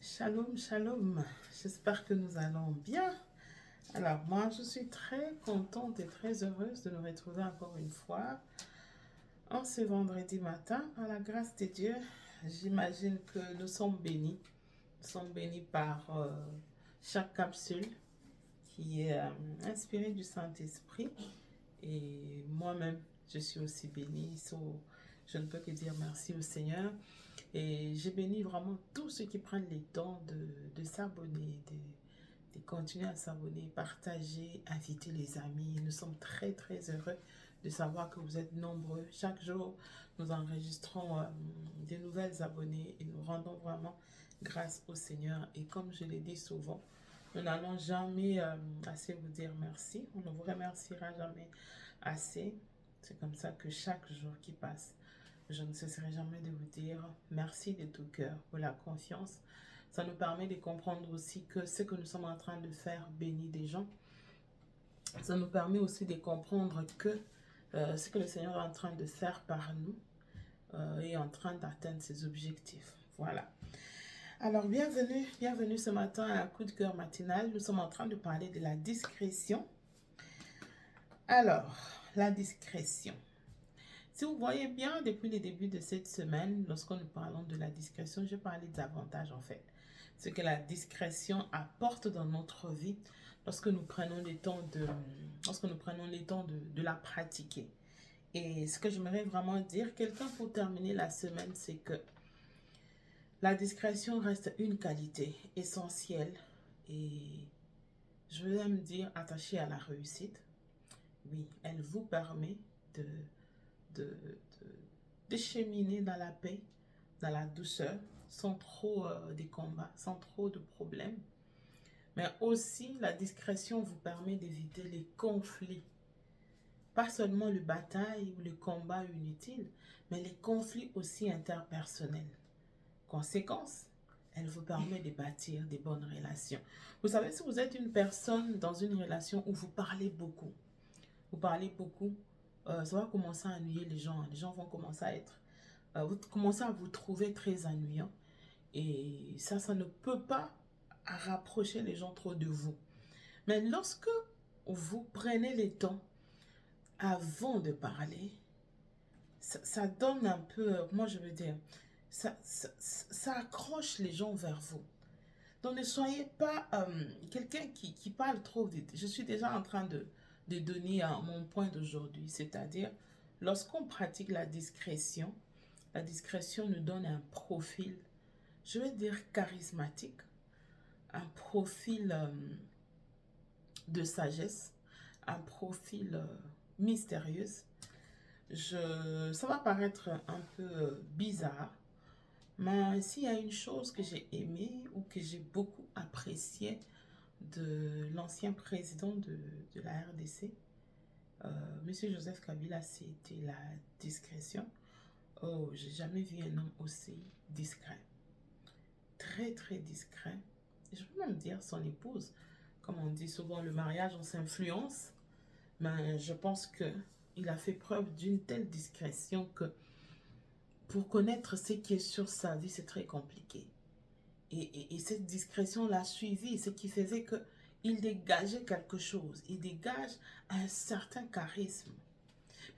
Shalom, shalom. J'espère que nous allons bien. Alors, moi, je suis très contente et très heureuse de nous retrouver encore une fois en ce vendredi matin. Par la grâce de Dieu, j'imagine que nous sommes bénis. Nous sommes bénis par chaque capsule qui est inspirée du Saint-Esprit. Et moi-même, je suis aussi bénie. Je ne peux que dire merci au Seigneur. Et j'ai béni vraiment tous ceux qui prennent le temps de s'abonner, de continuer à s'abonner, partager, inviter les amis. Nous sommes très, très heureux de savoir que vous êtes nombreux. Chaque jour, nous enregistrons des nouvelles abonnés et nous rendons vraiment grâce au Seigneur. Et comme je l'ai dit souvent, nous n'allons jamais assez vous dire merci. On ne vous remerciera jamais assez. C'est comme ça que chaque jour qui passe, je ne cesserai jamais de vous dire merci de tout cœur pour la confiance. Ça nous permet de comprendre aussi que ce que nous sommes en train de faire bénit des gens. Ça nous permet aussi de comprendre que ce que le Seigneur est en train de faire par nous est en train d'atteindre ses objectifs. Voilà. Alors, bienvenue ce matin à un coup de cœur matinal. Nous sommes en train de parler de la discrétion. Alors, la discrétion. Si vous voyez bien, depuis le début de cette semaine, lorsque nous parlons de la discrétion, je parlais des avantages en fait. Ce que la discrétion apporte dans notre vie lorsque nous prenons le temps de la pratiquer. Et ce que j'aimerais vraiment dire, quelqu'un pour terminer la semaine, c'est que la discrétion reste une qualité essentielle et je vais me dire attachée à la réussite. Oui, elle vous permet de, de, de cheminer dans la paix, dans la douceur, sans trop de combats, sans trop de problèmes. Mais aussi, la discrétion vous permet d'éviter les conflits. Pas seulement le bataille ou le combat inutile, mais les conflits aussi interpersonnels. Conséquence, elle vous permet de bâtir des bonnes relations. Vous savez, si vous êtes une personne dans une relation où vous parlez beaucoup, ça va commencer à ennuyer les gens. Les gens vont commencer vous commencez à vous trouver très ennuyant. Et ça ne peut pas rapprocher les gens trop de vous. Mais lorsque vous prenez le temps avant de parler, ça donne un peu, moi je veux dire, ça accroche les gens vers vous. Donc ne soyez pas quelqu'un qui parle trop vite. Je suis déjà en train de donner mon point d'aujourd'hui, c'est-à-dire lorsqu'on pratique la discrétion nous donne un profil, je vais dire charismatique, un profil de sagesse, un profil mystérieux. Ça va paraître un peu bizarre, mais s'il y a une chose que j'ai aimée ou que j'ai beaucoup appréciée de l'ancien président de la RDC, Monsieur Joseph Kabila, c'était la discrétion. Oh, j'ai jamais vu un homme aussi discret. Très, très discret. Et je peux même dire son épouse. Comme on dit souvent, le mariage, on s'influence. Mais je pense qu'il a fait preuve d'une telle discrétion que pour connaître ce qui est sur sa vie, c'est très compliqué. Et cette discrétion l'a suivi, ce qui faisait qu'il dégageait quelque chose. Il dégage un certain charisme.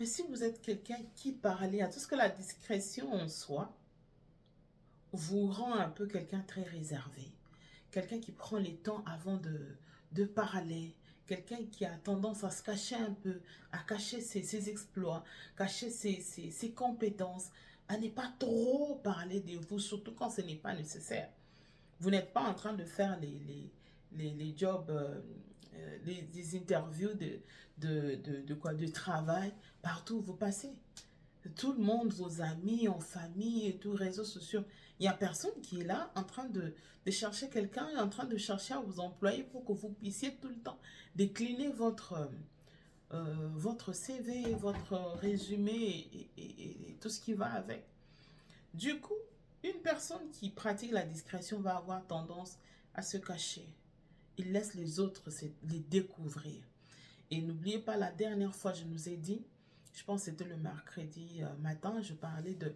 Mais si vous êtes quelqu'un qui parlait à tout ce que la discrétion en soi, vous rend un peu quelqu'un très réservé. Quelqu'un qui prend les temps avant de parler. Quelqu'un qui a tendance à se cacher un peu, à cacher ses exploits, cacher ses compétences, à ne pas trop parler de vous, surtout quand ce n'est pas nécessaire. Vous n'êtes pas en train de faire les jobs, les interviews de travail partout où vous passez. Tout le monde, vos amis, en famille et tout, réseaux sociaux. Il n'y a personne qui est là en train de chercher quelqu'un, en train de chercher à vous employer pour que vous puissiez tout le temps décliner votre CV, votre résumé et tout ce qui va avec. Du coup, une personne qui pratique la discrétion va avoir tendance à se cacher. Il laisse les autres les découvrir. Et n'oubliez pas, la dernière fois, je nous ai dit, je pense que c'était le mercredi matin, je parlais de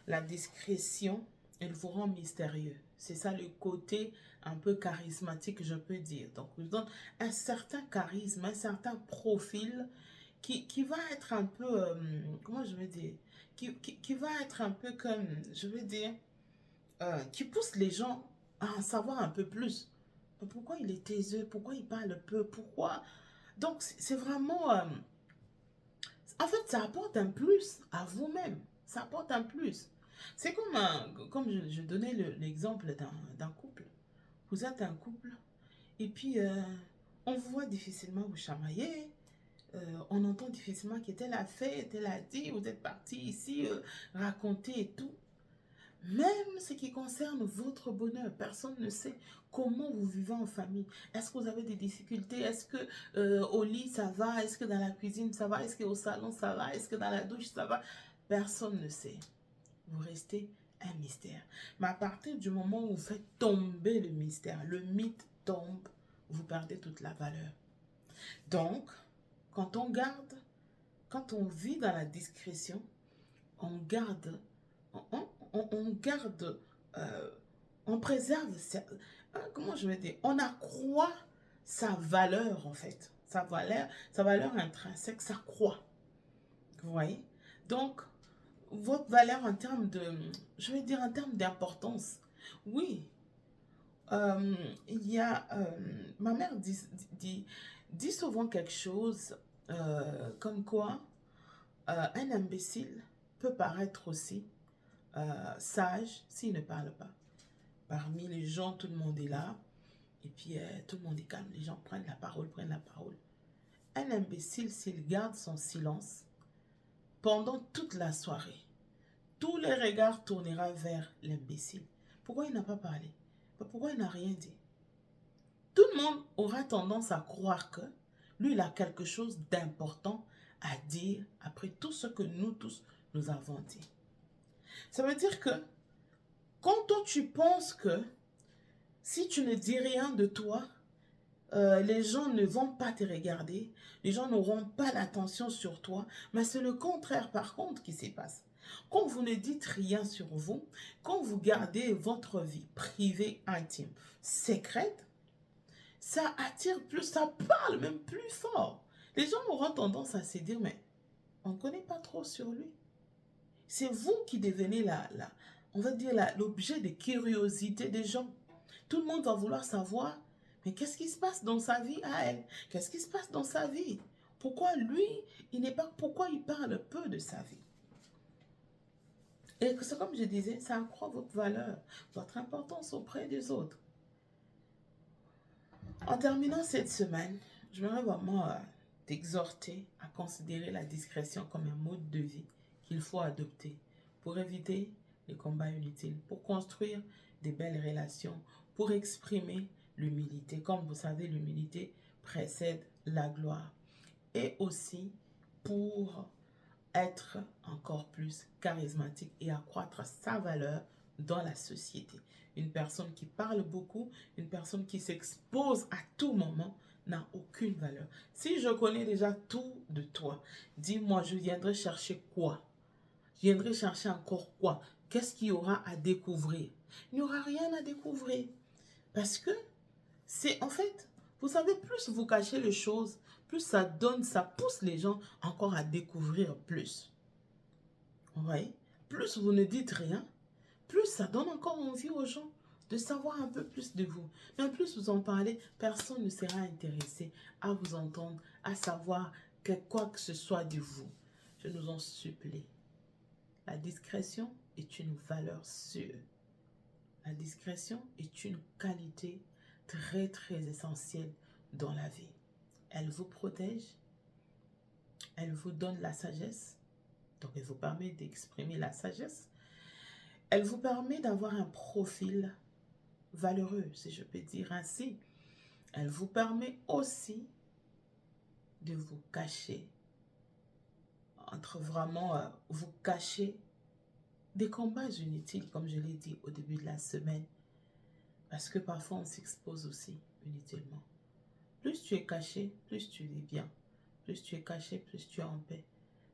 la discrétion Elle vous rend mystérieux. C'est ça le côté un peu charismatique, je peux dire. Donc, vous donne un certain charisme, un certain profil qui va être un peu, comment je vais dire, qui va être un peu comme, je veux dire, qui pousse les gens à en savoir un peu plus. Pourquoi il est taiseux? Pourquoi il parle peu? Pourquoi? Donc, c'est vraiment, en fait, ça apporte un plus à vous-même. Ça apporte un plus. C'est comme, comme je donnais l'exemple d'un couple. Vous êtes un couple et puis on vous voit difficilement vous chamailler. On entend difficilement que telle a fait, telle a dit, vous êtes parti ici raconter et tout. Même ce qui concerne votre bonheur, personne ne sait comment vous vivez en famille. Est-ce que vous avez des difficultés? Est-ce que au lit ça va? Est-ce que dans la cuisine ça va? Est-ce qu'au salon ça va? Est-ce que dans la douche ça va? Personne ne sait. Vous restez un mystère. Mais à partir du moment où vous faites tomber le mystère, le mythe tombe, vous perdez toute la valeur. Donc, quand on garde, quand on vit dans la discrétion, on garde, on garde, on préserve, comment je vais dire, on accroît sa valeur en fait, sa valeur intrinsèque, ça croît. Vous voyez? Donc, votre valeur en termes de, je vais dire en termes d'importance, oui, il y a, ma mère dit souvent quelque chose comme quoi un imbécile peut paraître aussi sage s'il ne parle pas. Parmi les gens, tout le monde est là. Et puis, tout le monde est calme. Les gens prennent la parole, prennent la parole. Un imbécile, s'il garde son silence pendant toute la soirée, tous les regards tournera vers l'imbécile. Pourquoi il n'a pas parlé? Pourquoi il n'a rien dit? Tout le monde aura tendance à croire que lui, il a quelque chose d'important à dire après tout ce que nous tous, nous avons dit. Ça veut dire que quand toi, tu penses que si tu ne dis rien de toi, les gens ne vont pas te regarder, les gens n'auront pas l'attention sur toi, mais c'est le contraire par contre qui se passe. Quand vous ne dites rien sur vous, quand vous gardez votre vie privée, intime, secrète, ça attire plus, ça parle même plus fort. Les gens auront tendance à se dire, mais on ne connaît pas trop sur lui. C'est vous qui devenez on va dire l'objet de curiosité des gens. Tout le monde va vouloir savoir, mais qu'est-ce qui se passe dans sa vie à elle? Qu'est-ce qui se passe dans sa vie? Pourquoi lui, pourquoi il parle peu de sa vie? Et c'est comme je disais, ça accroît votre valeur, votre importance auprès des autres. En terminant cette semaine, je voudrais vraiment t'exhorter à considérer la discrétion comme un mode de vie qu'il faut adopter pour éviter les combats inutiles, pour construire des belles relations, pour exprimer l'humilité. Comme vous savez, l'humilité précède la gloire. Et aussi pour être encore plus charismatique et accroître sa valeur dans la société. Une personne qui parle beaucoup, une personne qui s'expose à tout moment n'a aucune valeur. Si je connais déjà tout de toi, dis-moi, je viendrai chercher quoi? Je viendrai chercher encore quoi? Qu'est-ce qu'il y aura à découvrir? Il n'y aura rien à découvrir. Parce que c'est en fait, vous savez, plus vous cachez les choses, plus ça donne, ça pousse les gens encore à découvrir plus. Vous voyez? Plus vous ne dites rien, plus ça donne encore envie aux gens de savoir un peu plus de vous. Mais plus vous en parlez, personne ne sera intéressé à vous entendre, à savoir quoi que ce soit de vous. Je nous en supplie. La discrétion est une valeur sûre. La discrétion est une qualité très très essentielle dans la vie. Elle vous protège, elle vous donne la sagesse, donc elle vous permet d'exprimer la sagesse. Elle vous permet d'avoir un profil valeureux, si je peux dire ainsi. Elle vous permet aussi de vous cacher, vous cacher des combats inutiles, comme je l'ai dit au début de la semaine. Parce que parfois on s'expose aussi inutilement. Plus tu es caché, plus tu vis bien. Plus tu es caché, plus tu es en paix.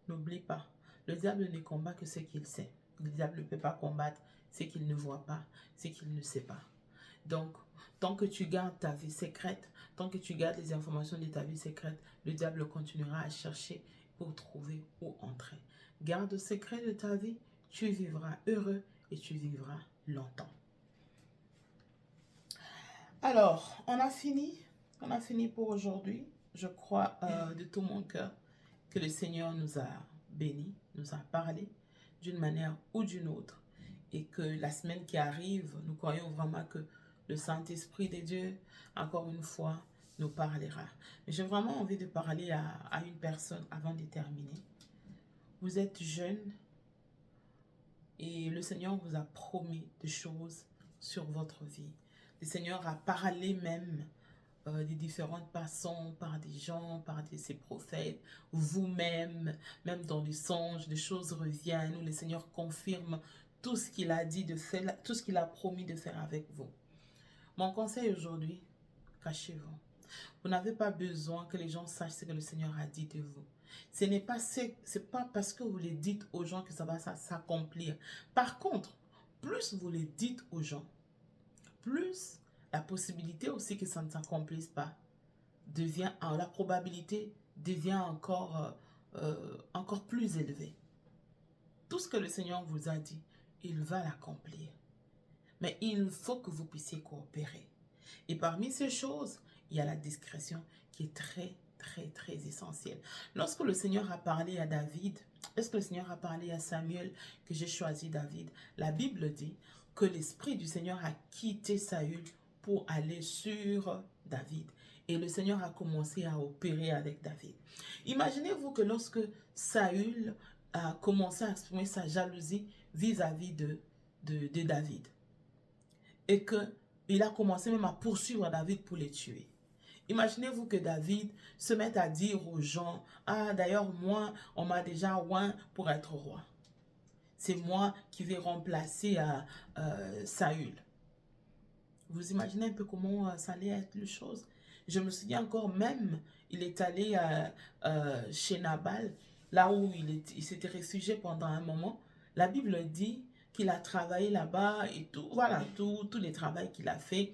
N'oublie pas, le diable ne combat que ce qu'il sait. Le diable ne peut pas combattre c'est qu'il ne voit pas, c'est qu'il ne sait pas. Donc, tant que tu gardes ta vie secrète, tant que tu gardes les informations de ta vie secrète, le diable continuera à chercher pour trouver où entrer. Garde le secret de ta vie, tu vivras heureux et tu vivras longtemps. Alors, on a fini pour aujourd'hui. Je crois de tout mon cœur que le Seigneur nous a bénis, nous a parlé d'une manière ou d'une autre. Et que la semaine qui arrive, nous croyons vraiment que le Saint-Esprit de Dieu, encore une fois, nous parlera. J'ai vraiment envie de parler à une personne avant de terminer. Vous êtes jeune et le Seigneur vous a promis des choses sur votre vie. Le Seigneur a parlé même de différentes façons, par des gens, par ses prophètes, vous-même, même dans les songes, des choses reviennent où le Seigneur confirme tout ce qu'il a dit de faire, tout ce qu'il a promis de faire avec vous. Mon conseil aujourd'hui, cachez-vous. Vous n'avez pas besoin que les gens sachent ce que le Seigneur a dit de vous. Ce n'est pas, pas parce que vous le dites aux gens que ça va s'accomplir. Par contre, plus vous le dites aux gens, plus la possibilité aussi que ça ne s'accomplisse pas devient, la probabilité devient encore plus élevée. Tout ce que le Seigneur vous a dit, il va l'accomplir. Mais il faut que vous puissiez coopérer. Et parmi ces choses, il y a la discrétion qui est très, très, très essentielle. Lorsque le Seigneur a parlé à David, lorsque le Seigneur a parlé à Samuel, que j'ai choisi David, la Bible dit que l'Esprit du Seigneur a quitté Saül pour aller sur David. Et le Seigneur a commencé à opérer avec David. Imaginez-vous que lorsque Saül a commencé à exprimer sa jalousie vis-à-vis de David, et qu'il a commencé même à poursuivre David pour les tuer. Imaginez-vous que David se mette à dire aux gens, « Ah, d'ailleurs, moi, on m'a déjà oint pour être roi. C'est moi qui vais remplacer Saül. » Vous imaginez un peu comment ça allait être les choses? Je me souviens encore même, il est allé chez Nabal, là où il s'était réfugié pendant un moment. La Bible dit qu'il a travaillé là-bas et tout, voilà, tous les travaux qu'il a fait.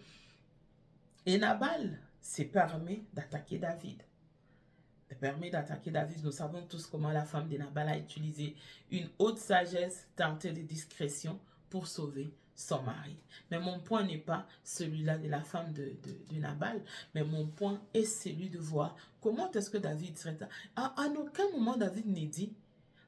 Et Nabal s'est permis d'attaquer David. Nous savons tous comment la femme de Nabal a utilisé une haute sagesse teintée de discrétion pour sauver son mari. Mais mon point n'est pas celui-là de la femme de Nabal, mais mon point est celui de voir comment est-ce que David serait... À aucun moment David n'est dit,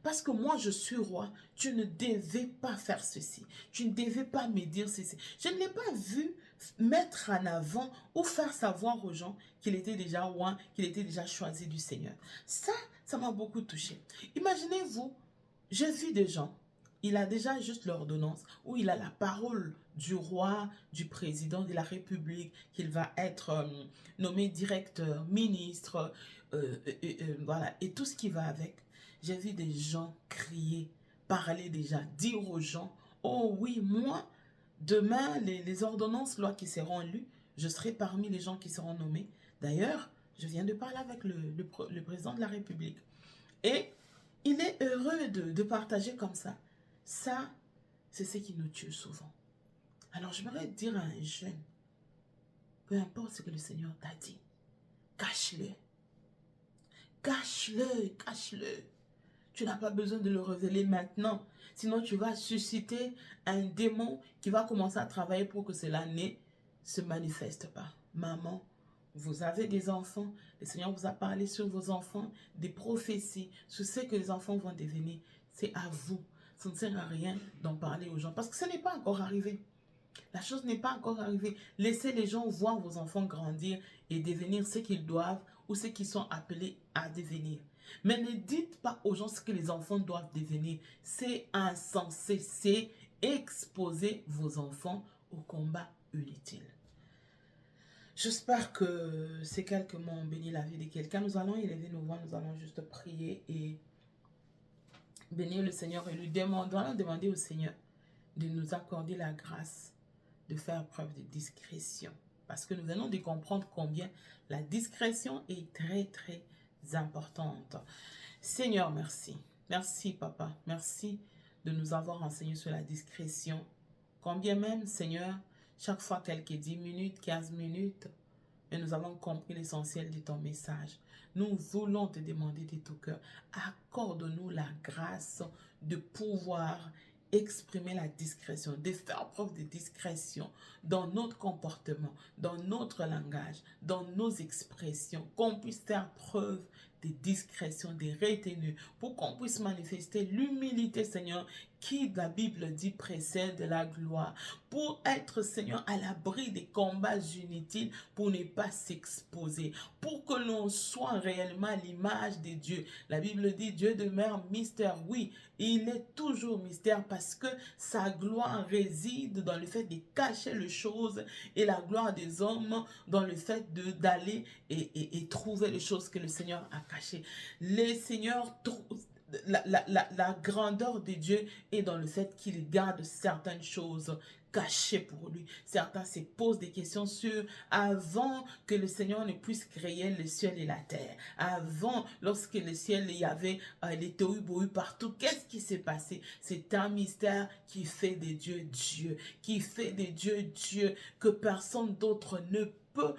parce que moi je suis roi, tu ne devais pas faire ceci, tu ne devais pas me dire ceci. Je ne l'ai pas vu mettre en avant ou faire savoir aux gens qu'il était déjà roi, qu'il était déjà choisi du Seigneur. Ça m'a beaucoup touché. Imaginez-vous, j'ai vu des gens, il a déjà juste l'ordonnance où il a la parole du roi, du président de la République, qu'il va être nommé directeur, ministre, voilà, et tout ce qui va avec. J'ai vu des gens crier, parler déjà, dire aux gens, oh oui, moi, demain, les ordonnances, lois qui seront lues, je serai parmi les gens qui seront nommés. D'ailleurs, je viens de parler avec le président de la République. Et il est heureux de partager comme ça. Ça, c'est ce qui nous tue souvent. Alors, j'aimerais dire à un jeune, peu importe ce que le Seigneur t'a dit, cache-le. Cache-le, cache-le. Tu n'as pas besoin de le révéler maintenant. Sinon, tu vas susciter un démon qui va commencer à travailler pour que cela ne se manifeste pas. Maman, vous avez des enfants. Le Seigneur vous a parlé sur vos enfants, des prophéties, sur ce que les enfants vont devenir. C'est à vous. Ça ne sert à rien d'en parler aux gens parce que ce n'est pas encore arrivé. La chose n'est pas encore arrivée. Laissez les gens voir vos enfants grandir et devenir ce qu'ils doivent ou ce qu'ils sont appelés à devenir. Mais ne dites pas aux gens ce que les enfants doivent devenir. C'est insensé. C'est exposer vos enfants au combat inutile. J'espère que ces quelques mots ont béni la vie de quelqu'un. Nous allons élever nos voix, nous allons juste prier et bénir le Seigneur et lui demander au Seigneur de nous accorder la grâce de faire preuve de discrétion. Parce que nous venons de comprendre combien la discrétion est très, très importante. Seigneur, merci. Merci, Papa. Merci de nous avoir enseigné sur la discrétion Quand bien même, Seigneur, chaque fois quelques 10 minutes, 15 minutes, et nous avons compris l'essentiel de ton message. Nous voulons te demander de tout cœur, accorde-nous la grâce de pouvoir exprimer la discrétion, de faire preuve de discrétion dans notre comportement, dans notre langage, dans nos expressions, qu'on puisse faire preuve de discrétion, de retenue, pour qu'on puisse manifester l'humilité, Seigneur, qui, la Bible dit, précède la gloire, pour être, Seigneur, à l'abri des combats inutiles, pour ne pas s'exposer, pour que l'on soit réellement à l'image de Dieu. La Bible dit, Dieu demeure mystère. Oui, il est toujours mystère parce que sa gloire réside dans le fait de cacher les choses et la gloire des hommes dans le fait d'aller et trouver les choses que le Seigneur a cachées. Les seigneurs la grandeur de Dieu est dans le fait qu'il garde certaines choses cachées pour lui. Certains se posent des questions sur avant que le Seigneur ne puisse créer le ciel et la terre. Avant, lorsque le ciel, il y avait les tohu-bohu partout, qu'est-ce qui s'est passé? C'est un mystère qui fait de Dieu Dieu, qui fait de Dieu Dieu, que personne d'autre ne peut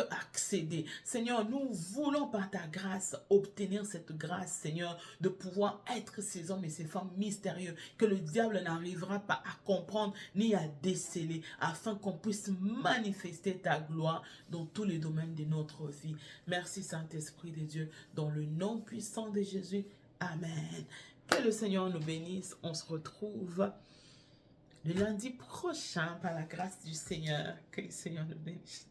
accéder. Seigneur, nous voulons par ta grâce obtenir cette grâce, Seigneur, de pouvoir être ces hommes et ces femmes mystérieux que le diable n'arrivera pas à comprendre ni à déceler, afin qu'on puisse manifester ta gloire dans tous les domaines de notre vie. Merci Saint-Esprit de Dieu, dans le nom puissant de Jésus. Amen. Que le Seigneur nous bénisse. On se retrouve le lundi prochain par la grâce du Seigneur. Que le Seigneur nous bénisse.